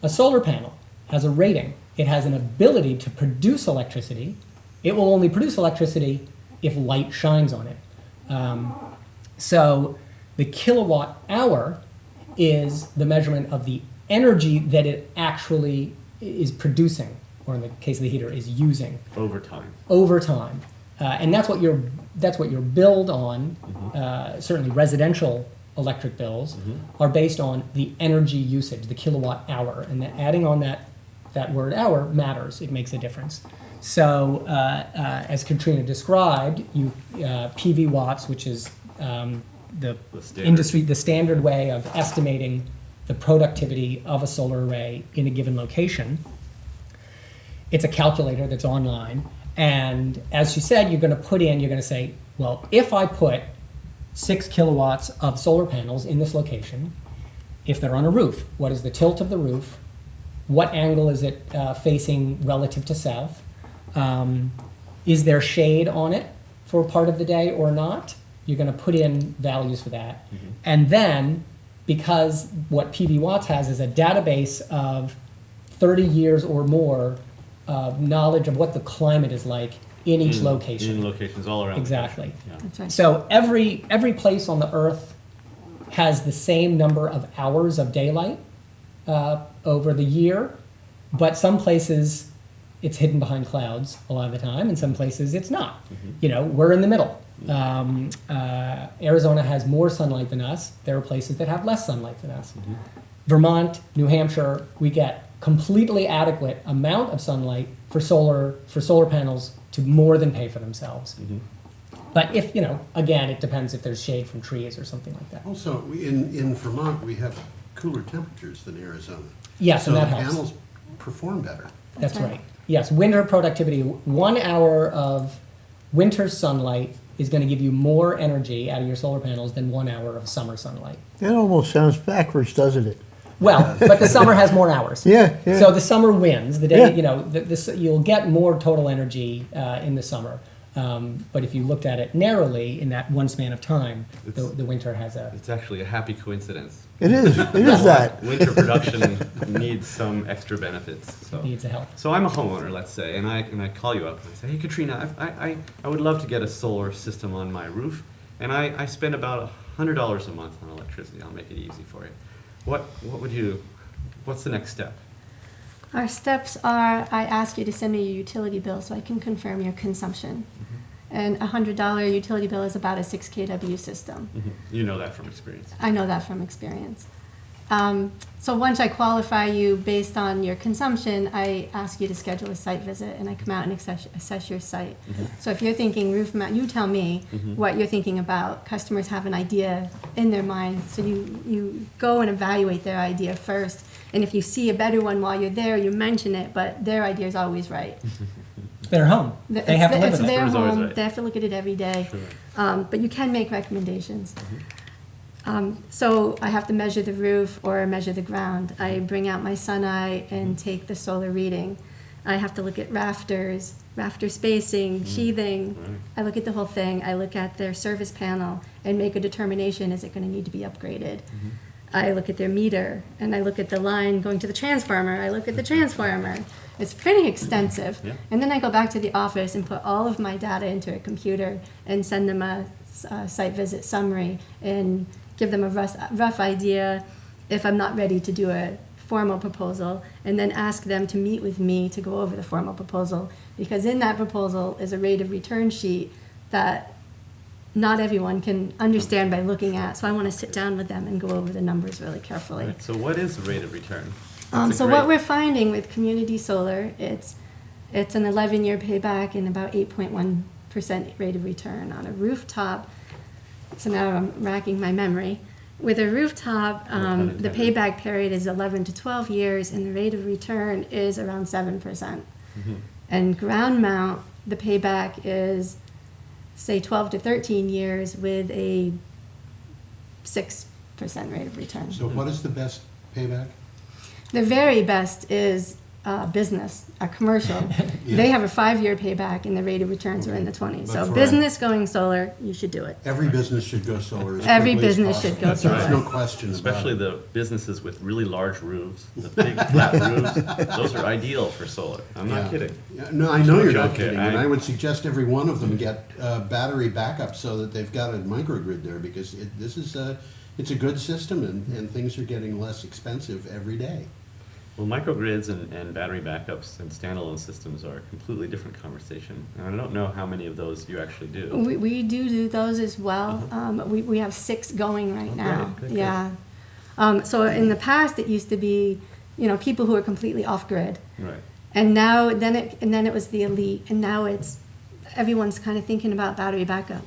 A solar panel has a rating. It has an ability to produce electricity. It will only produce electricity if light shines on it. So the kilowatt hour is the measurement of the energy that it actually is producing, or in the case of the heater, is using Over time. over time. And that's what your billed on. Certainly residential electric bills are based on the energy usage, the kilowatt hour, and adding on that word hour matters. It makes a difference. So as Katrina described, PV watts, which is the standard. the standard way of estimating the productivity of a solar array in a given location. It's a calculator that's online. And as she said, you're going to say, well, if I put 6 kilowatts of solar panels in this location, if they're on a roof, what is the tilt of the roof? What angle is it facing relative to south? Is there shade on it for part of the day or not? You're going to put in values for that. And then, because what PV Watts has is a database of 30 years or more of knowledge of what the climate is like in each location. In locations all around. the Exactly. country. Yeah. That's right. So every place on the Earth has the same number of hours of daylight over the year, but some places it's hidden behind clouds a lot of the time, and some places it's not. You know, we're in the middle. Arizona has more sunlight than us. There are places that have less sunlight than us. Vermont, New Hampshire, we get completely adequate amount of sunlight for solar panels to more than pay for themselves. But if, again, it depends if there's shade from trees or something like that. Also, in Vermont, we have cooler temperatures than Arizona. Yes, and that So helps. the panels perform better. That's That's right. right. Yes, winter productivity, 1 hour of winter sunlight is going to give you more energy out of your solar panels than 1 hour of summer sunlight. That almost sounds backwards, doesn't it? Well, but the summer has more hours. Yeah, yeah. So the summer wins. The day, Yeah. you know, you'll get more total energy in the summer. But if you looked at it narrowly in that one span of time, the winter has a. It's actually a happy coincidence. It is that. Winter production needs some extra benefits. So. Needs a help. So I'm a homeowner, let's say, and I call you up and I say, hey Katrina, I would love to get a solar system on my roof, and I spend about $100 a month on electricity. I'll make it easy for you. What's the next step? Our steps are, I ask you to send me your utility bill so I can confirm your consumption. And a $100 utility bill is about a 6 kW system. You know that from experience. I know that from experience. So once I qualify you based on your consumption, I ask you to schedule a site visit, and I come out and assess your site. So if you're thinking roof mount, you tell me what you're thinking about. Customers have an idea in their mind, so you go and evaluate their idea first. And if you see a better one while you're there, you mention it, but their idea is always right. Their home. They have to live It's with it. their Customer's always home. right. They have to look at it every day. Sure. But you can make recommendations. So I have to measure the roof or measure the ground. I bring out my sun eye and take the solar reading. I have to look at rafters, rafter spacing, sheathing. I look at the whole thing. I look at their service panel and make a determination, is it going to need to be upgraded? I look at their meter, and I look at the line going to the transformer. I look at the transformer. It's pretty extensive. Yeah. And then I go back to the office and put all of my data into a computer and send them a site visit summary and give them a rough idea if I'm not ready to do a formal proposal, and then ask them to meet with me to go over the formal proposal, because in that proposal is a rate of return sheet that not everyone can understand by looking at. So I want to sit down with them and go over the numbers really carefully. Right. So what is the rate of return? So what we're finding with community solar, it's an 11-year payback and about 8.1% rate of return on a rooftop. So now I'm racking my memory. With a rooftop, the payback period is 11 to 12 years, and the rate of return is around 7%. And ground mount, the payback is, say, 12 to 13 years with a 6% rate of return. So what is the best payback? The very best is business, a commercial. Yeah. They have a 5-year payback, and the rate of returns are in the 20s. But So for business going solar, you should do it. Every business should go solar as Every quickly as business should possible. go solar. There's no question about Especially it. the businesses with really large roofs, the big flat roofs, those are ideal for solar. I'm not Yeah. kidding. Yeah, no, I know you're not Okay, kidding, and I would suggest every one of them get battery backup so that they've got a microgrid there, because it's a good system, and things are getting less expensive every day. Well, microgrids and battery backups and standalone systems are a completely different conversation. And I don't know how many of those you actually do. We do those as well. We have 6 going right now. Good. Yeah. So in the past, it used to be, people who are completely off grid, Right. and then it was the elite, and now it's everyone's kind of thinking about battery backup.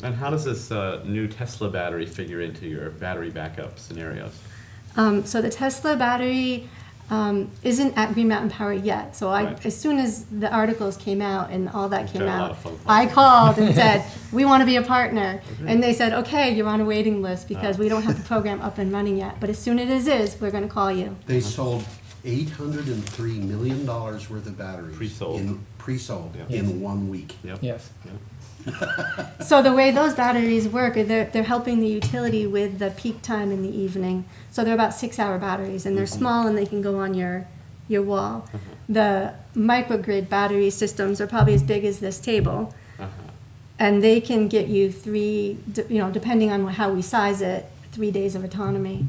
And how does this new Tesla battery figure into your battery backup scenarios? So the Tesla battery isn't at Green Mountain Power yet. So Right. as soon as the articles came out and all that came got a lot out, of phone calls. I called and said, we want to be a partner. And they said, okay, you're on a waiting list because Ah. we don't have the program up and running yet. But as soon as it is, we're going to call you. They sold $803 million worth of batteries. Pre-sold. Pre-sold Yeah. in 1 week. Yep. Yes. Yep. So the way those batteries work, they're helping the utility with the peak time in the evening. So they're about 6-hour batteries, and they're small, and they can go on your wall. The microgrid battery systems are probably as big as this table, and they can get you 3, depending on how we size it, 3 days of autonomy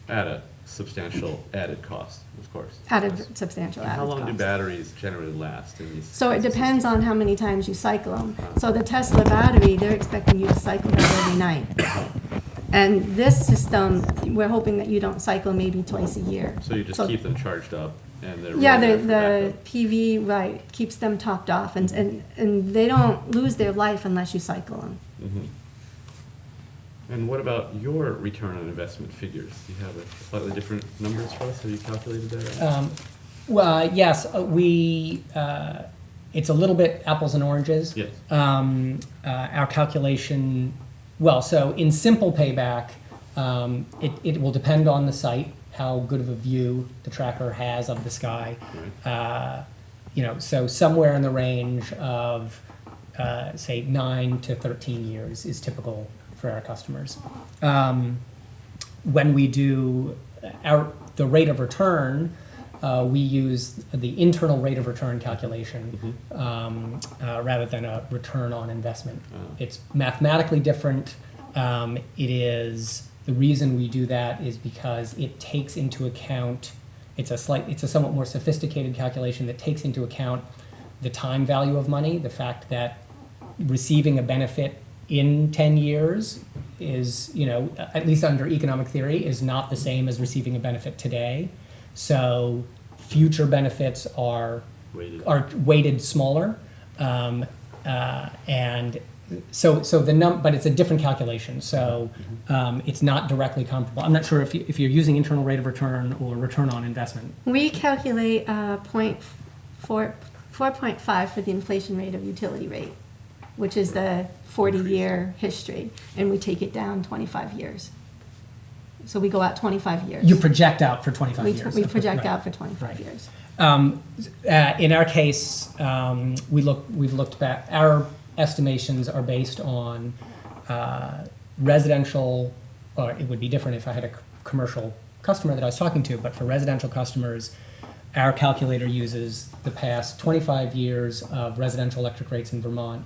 At a substantial added cost, of course. at a substantial And added how long do cost. batteries generally last in these? So it depends on how many times you cycle them. Uh-huh. So the Tesla battery, they're expecting you to cycle that every night. And this system, we're hoping that you don't cycle maybe twice a year. So you just keep them charged up and they're. Yeah, really the there for backup. PV, right, keeps them topped off, and they don't lose their life unless you cycle them. Mhm. And what about your return on investment figures? Do you have a slightly different numbers for us? Have you calculated that out? Well, yes, it's a little bit apples and oranges. Yes. Our calculation, so in simple payback, It will depend on the site, how good of a view the tracker has of the sky. So somewhere in the range of, say, 9 to 13 years is typical for our customers. When we do the rate of return, we use the internal rate of return calculation rather than a return on investment. It's mathematically different. The reason we do that is because it takes into account, it's a somewhat more sophisticated calculation that takes into account the time value of money, the fact that receiving a benefit in 10 years is, at least under economic theory, is not the same as receiving a benefit today. So future benefits are weighted smaller, and but it's a different calculation. So it's not directly comparable. I'm not sure if you're using internal rate of return or return on investment. We calculate 4.5 for the inflation rate of utility rate, which is the 40-year history, and we take it down 25 years. So we go out 25 years. You project out for 25 years. We project Right. out for 25 Right. years. In our case, we've looked back. Our estimations are based on residential, or it would be different if I had a commercial customer that I was talking to, but for residential customers, our calculator uses the past 25 years of residential electric rates in Vermont,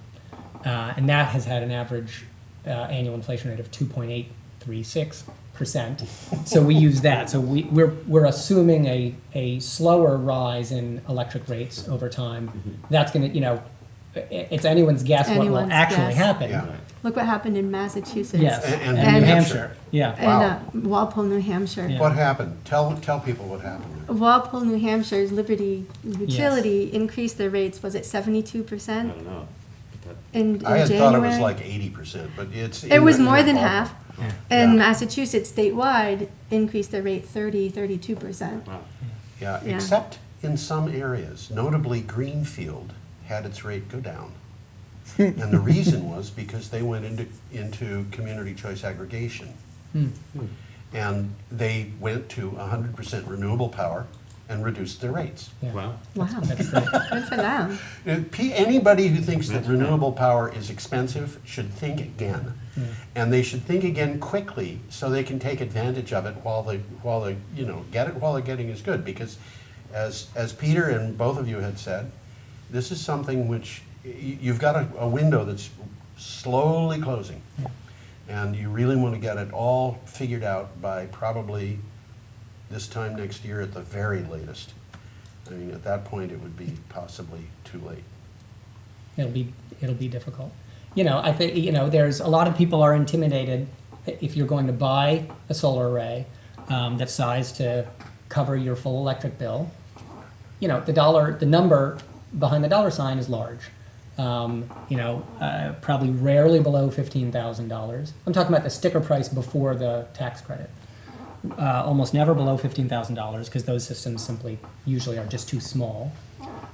and that has had an average annual inflation rate of 2.836%. So we use that. So we're assuming a slower rise in electric rates over time. That's going to, it's anyone's guess what will Anyone's actually guess. happen. Yeah. Look what happened in Massachusetts. Yes, And and New New Hampshire. Yeah. Wow. And Walpole, New Hampshire. Yeah. What happened? Tell people what happened there. Walpole, New Hampshire's Liberty Utility increased their rates, was it 72% I don't know. in I had January? thought it was like 80%, but it's. It was in more the than ballpark. half. And Yeah. Massachusetts statewide increased their rate 32%. Wow. Yeah, Yeah. except in some areas, notably Greenfield had its rate go down. And the reason was because they went into community choice aggregation. And they went to 100% renewable power and reduced their rates. Yeah. Wow. Wow, That's great. good for them. Anybody who thinks that That's renewable power is expensive should think again. And they should think again quickly so they can take advantage of it while they get it while the getting is good. Because as Peter and both of you had said, this is something which you've got a window that's slowly closing. And you really want to get it all figured out by probably this time next year at the very latest. I mean, at that point, it would be possibly too late. It'll be difficult. I think there's a lot of people are intimidated if you're going to buy a solar array that's sized to cover your full electric bill. The number behind the dollar sign is large. Probably rarely below $15,000. I'm talking about the sticker price before the tax credit. Almost never below $15,000 because those systems simply usually are just too small,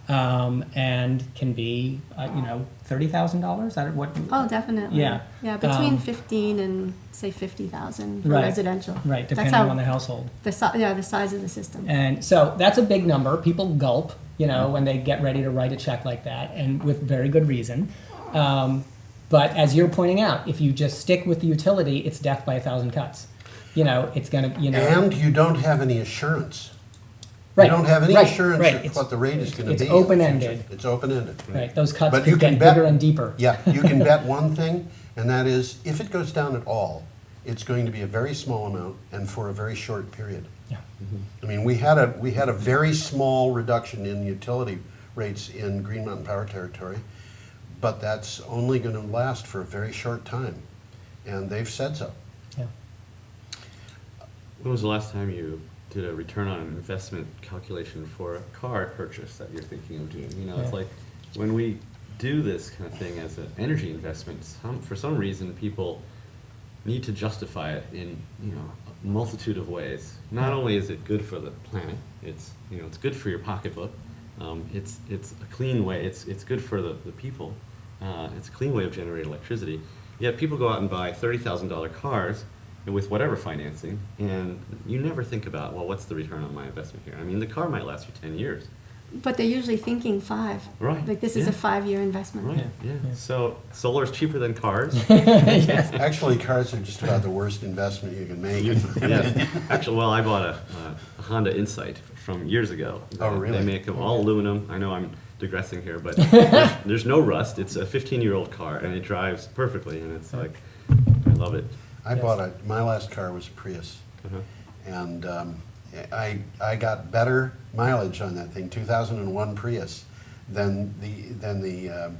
and can be $30,000. What? Oh, definitely. Yeah. Yeah, between 15 and say 50,000 for Right. residential. Right, That's depending how on the household. the size of the system. And so that's a big number. People gulp, when they get ready to write a check like that, and with very good reason. But as you're pointing out, if you just stick with the utility, it's death by 1,000 cuts. It's going to, And you don't have any assurance. Right, You don't have any right, assurance right. of It's- what the rate is going to it's be. in the open-ended. future. It's open-ended. right, those cuts But you could can get bet- bigger and deeper. Yeah, you can bet one thing, and that is, if it goes down at all, it's going to be a very small amount and for a very short period. Yeah. I mean, we had a very small reduction in utility rates in Green Mountain Power Territory, but that's only going to last for a very short time, and they've said so. Yeah. When was the last time you did a return on investment calculation for a car purchase that you're thinking of doing? It's Yeah. like when we do this kind of thing as an energy investment, for some reason people need to justify it in a multitude of ways. Not only is it good for the planet, it's good for your pocketbook. It's a clean way. It's good for the people. It's a clean way of generating electricity. Yet people go out and buy $30,000 cars, with whatever financing, and you never think about, well, what's the return on my investment here? I mean, the car might last you 10 years. But they're usually thinking 5. Right, Like this is yeah. a 5-year investment. Right, yeah. So solar is cheaper than cars. Yes. Actually, cars are just about the worst investment you can make. Yeah. Actually, well, I bought a Honda Insight from years ago. Oh, really? They make them all aluminum. I know I'm digressing here, but there's no rust. It's a 15-year-old car, and it drives perfectly, and it's like, I love it. My last car was a Prius, Uh-huh. and I got better mileage on that thing, 2001 Prius, than the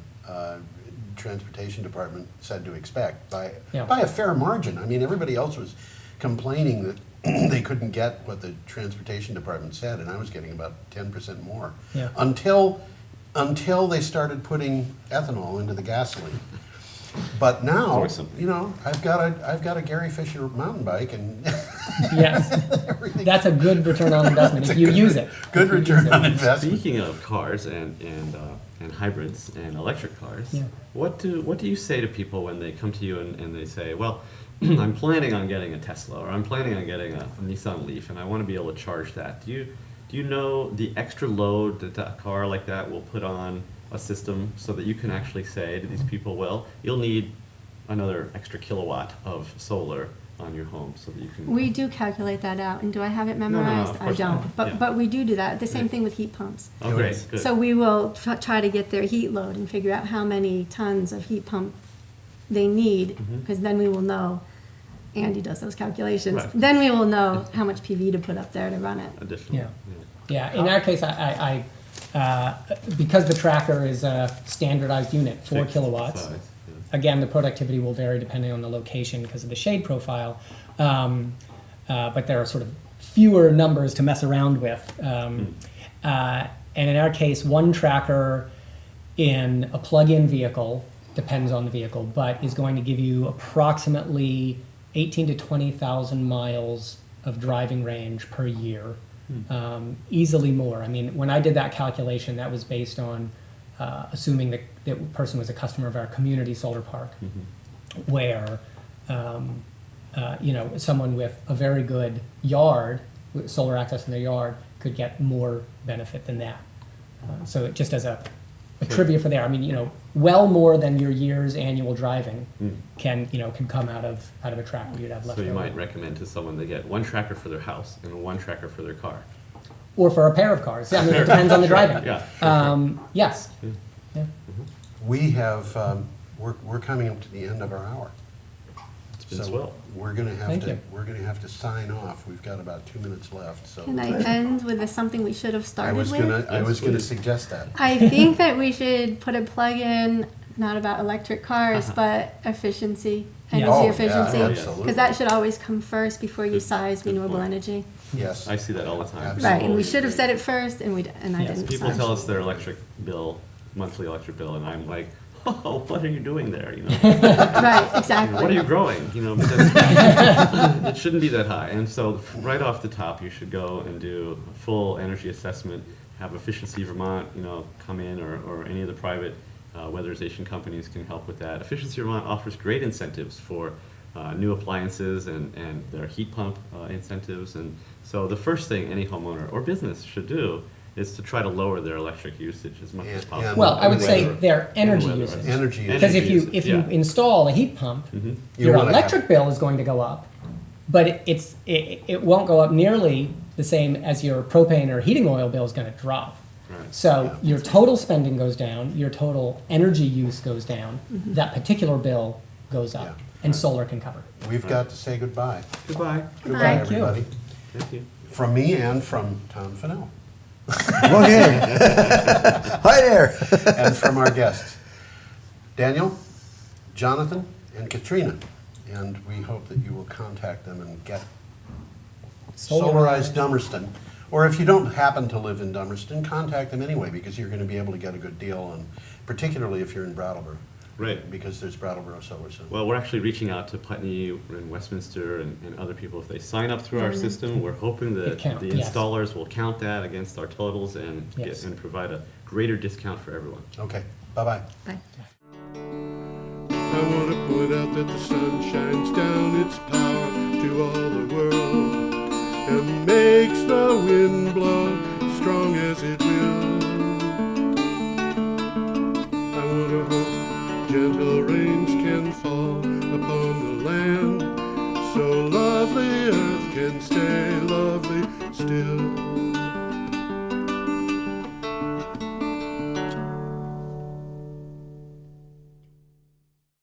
transportation department said to expect by a fair margin. I mean, everybody else was complaining that they couldn't get what the transportation department said, and I was getting about 10% more. Yeah. Until they started putting ethanol into the gasoline. But now, always something. you know, I've got a Gary Fisher mountain bike, and Yes. That's a good return on investment if you use it. good If you return use on it. investment. Speaking of cars and hybrids and electric cars, Yeah. what do you say to people when they come to you and they say, well, I'm planning on getting a Tesla, or I'm planning on getting a Nissan Leaf, and I want to be able to charge that. Do you know the extra load that a car like that will put on a system, so that you can actually say to these people, well, you'll need another extra kilowatt of solar on your home, so that you can... We do calculate that out, and do I have it no, memorized? of I course don't. not. But Yeah. but we do that. The same Yeah. thing with heat pumps. Oh, great, good. So we will try to get their heat load and figure out how many tons of heat pump they need, Mm-hmm. because then we will know. Andy does those calculations. Right. Then we will know how much PV to put up there to run it. Additional. Yeah. Yeah, in our case, I because the tracker is a standardized unit, 4 Fixed kilowatts. size, Again, the productivity will vary depending on the location because of the shade profile, but there are sort of fewer numbers to mess around with. And in our case, one tracker in a plug-in vehicle, depends on the vehicle, but is going to give you approximately 18 to 20,000 miles of driving range per year. Easily more. I mean, when I did that calculation, that was based on assuming that that person was a customer of our community solar park, where someone with a very good yard, with solar access in their yard, could get more benefit than that. So it just as a trivia for there, I mean, well more than your year's annual driving can come out of a tracker you'd have left So you over. might recommend to someone they get one tracker for their house and one tracker for their car. Or for a pair of cars. I mean, it depends on the driving. Yeah, sure. Yes. Yeah. We have, we're coming up to the end of our hour. It's been So swell. we're gonna Thank you. have to sign off. We've got about 2 minutes left, so. Can I end with something we should have I started was with? gonna please. suggest that. I think that we should put a plug in, not about electric cars, but efficiency, energy Oh, yeah, efficiency. absolutely. Because that should always come first before you size Good renewable point. energy. Yes. I see that all the time. Absolutely. Right, and we should have said it first, and I Yes, didn't. People sorry. tell us their monthly electric bill, and I'm like, oh, what are you doing there? Right, exactly. What are you growing? But that's- it shouldn't be that high. And so right off the top, you should go and do a full energy assessment, have Efficiency Vermont, come in, or any of the private weatherization companies can help with that. Efficiency Vermont offers great incentives for new appliances and their heat pump incentives. And so the first thing any homeowner or business should do is to try to lower their electric usage as much as And- possible. Well, I would And say weather- their energy weather. usage. Energy usage. Because if you usage, yeah. install a heat pump, You your wanna electric have- bill is going to go up, but it won't go up nearly the same as your propane or heating oil bill is going to drop. Right. So your total spending goes down, your total energy use goes down, that particular bill goes up, Yeah. and solar can cover. We've got to say goodbye. Goodbye. Goodbye, Thank you. everybody. Thank you. From me and from Tom Fennell, Okay. Hi there. and from our guests, Daniel, Jonathan, and Katrina. And we hope that you will contact them and get Solarize Dummerston. Or if you don't happen to live in Dummerston, contact them anyway, because you're going to be able to get a good deal on, particularly if you're in Brattleboro. Right. Because there's Brattleboro Solar Center. Well, we're actually reaching out to Putney and Westminster and other people. If they sign up through our system, we're hoping that It count, the yes. installers will count that against our totals and Yes. and provide a greater discount for everyone. Okay, bye-bye. Bye. I want to point out that the sun shines down its power to to all the world, and makes the wind blow strong as it will. I wonder how gentle rains can fall upon the land, so lovely earth can stay lovely still.